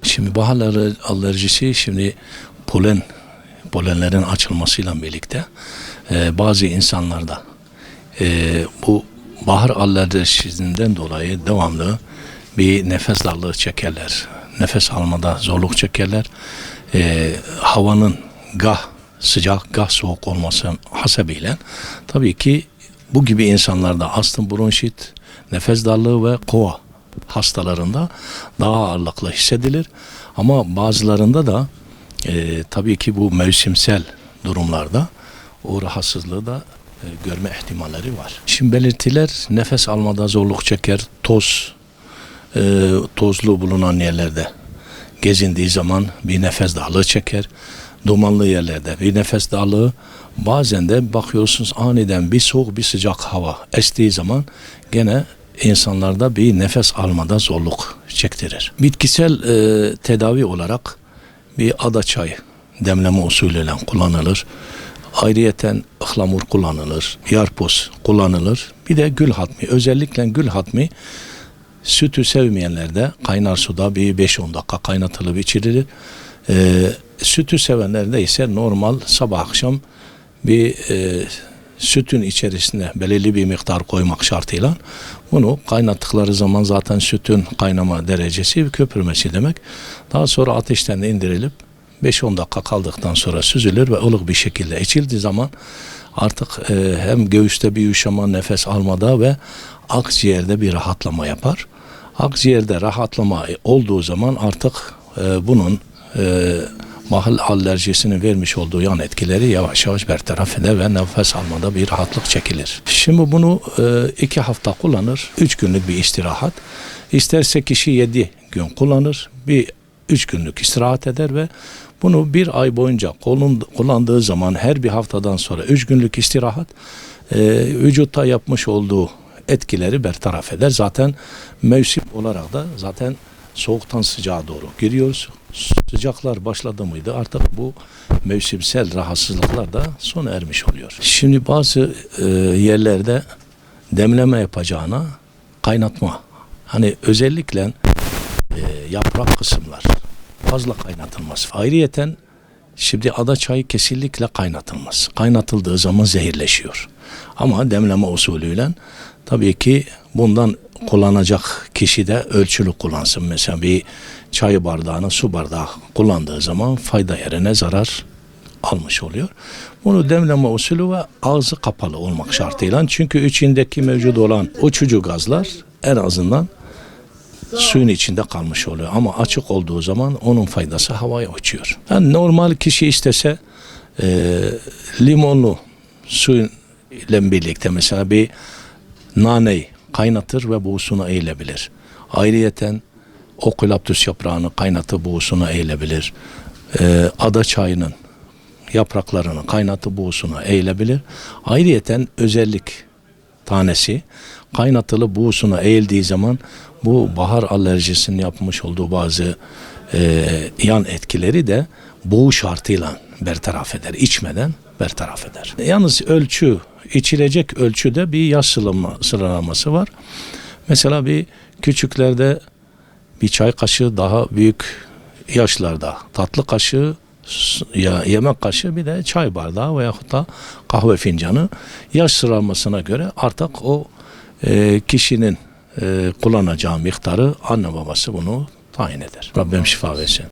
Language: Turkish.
Şimdi bahar alerjisi şimdi polenlerin açılmasıyla birlikte bazı insanlarda bu bahar alerjisinden dolayı devamlı bir nefes darlığı çekerler. Nefes almada zorluk çekerler. Havanın gah sıcak gah soğuk olması hasebiyle tabii ki bu gibi insanlarda astım, bronşit, nefes darlığı ve kova hastalarında daha ağırlıklı hissedilir. Ama bazılarında da tabii ki bu mevsimsel durumlarda o rahatsızlığı da görme ihtimalleri var. Şimdi belirtiler nefes almada zorluk çeker, tozlu bulunan yerlerde gezindiği zaman bir nefes darlığı çeker. Dumanlı yerlerde bir nefes darlığı, bazen de bakıyorsunuz aniden bir soğuk bir sıcak hava estiği zaman gene insanlarda bir nefes almada zorluk çektirir. Bitkisel tedavi olarak bir ada çayı demleme usulüyle kullanılır. Ayrıyeten ıhlamur kullanılır, yarpuz kullanılır. Bir de gül hatmi. Özellikle gül hatmi sütü sevmeyenlerde kaynar suda bir 5-10 dakika kaynatılıp içirilir. Sütü sevenlerde ise normal sabah akşam bir sütün içerisine belirli bir miktar koymak şartıyla bunu kaynattıkları zaman zaten sütün kaynama derecesi köpürmesi demek. Daha sonra ateşten indirilip 5-10 dakika kaldıktan sonra süzülür ve ılık bir şekilde içildiği zaman artık hem göğüste bir yumuşama, nefes almada ve akciğerde bir rahatlama yapar. Akciğerde rahatlama olduğu zaman artık bunun bahar alerjisinin vermiş olduğu yan etkileri yavaş yavaş bertaraf eder ve nefes almada bir rahatlık çekilir. Şimdi bunu 2 hafta kullanır, 3 günlük bir istirahat. İsterse kişi 7 gün kullanır, 3 günlük istirahat eder ve bunu 1 ay boyunca kullandığı zaman her bir haftadan sonra 3 günlük istirahat vücutta yapmış olduğu etkileri bertaraf eder. Zaten mevsim olarak da zaten soğuktan sıcağa doğru giriyoruz. Sıcaklar başladı mıydı artık bu mevsimsel rahatsızlıklar da sona ermiş oluyor. Şimdi bazı yerlerde demleme yapacağına kaynatma. Hani özellikle yaprak kısımlar fazla kaynatılmaz. Ayrıyeten şimdi ada çayı kesinlikle kaynatılmaz. Kaynatıldığı zaman zehirleşiyor. Ama demleme usulüyle tabii ki bundan kullanacak kişi de ölçülü kullansın. Mesela bir çay bardağını su bardağı kullandığı zaman fayda yerine zarar almış oluyor. Bunu demleme usulü ve ağzı kapalı olmak şartıyla, çünkü içindeki mevcut olan uçucu gazlar en azından suyun içinde kalmış oluyor. Ama açık olduğu zaman onun faydası havaya uçuyor. Yani normal kişi istese limonlu suyun ile birlikte mesela bir naneyi kaynatır ve buğusuna eğilebilir. Ayrıyeten okulaptüs yaprağını kaynatıp buğusuna eğilebilir. Ada çayının yapraklarını kaynatıp buğusuna eğilebilir. Ayrıyeten özellik tanesi kaynatılıp buğusuna eğildiği zaman bu bahar alerjisinin yapmış olduğu bazı yan etkileri de buğu şartıyla bertaraf eder. İçmeden bertaraf eder. Yalnız içilecek ölçüde bir yaş sıralaması var. Mesela bir küçüklerde bir çay kaşığı, daha büyük yaşlarda tatlı kaşığı, yemek kaşığı, bir de çay bardağı veyahut da kahve fincanı. Yaş sıralamasına göre artık o kişinin kullanacağı miktarı anne babası bunu tayin eder. Rabbim şifa versin.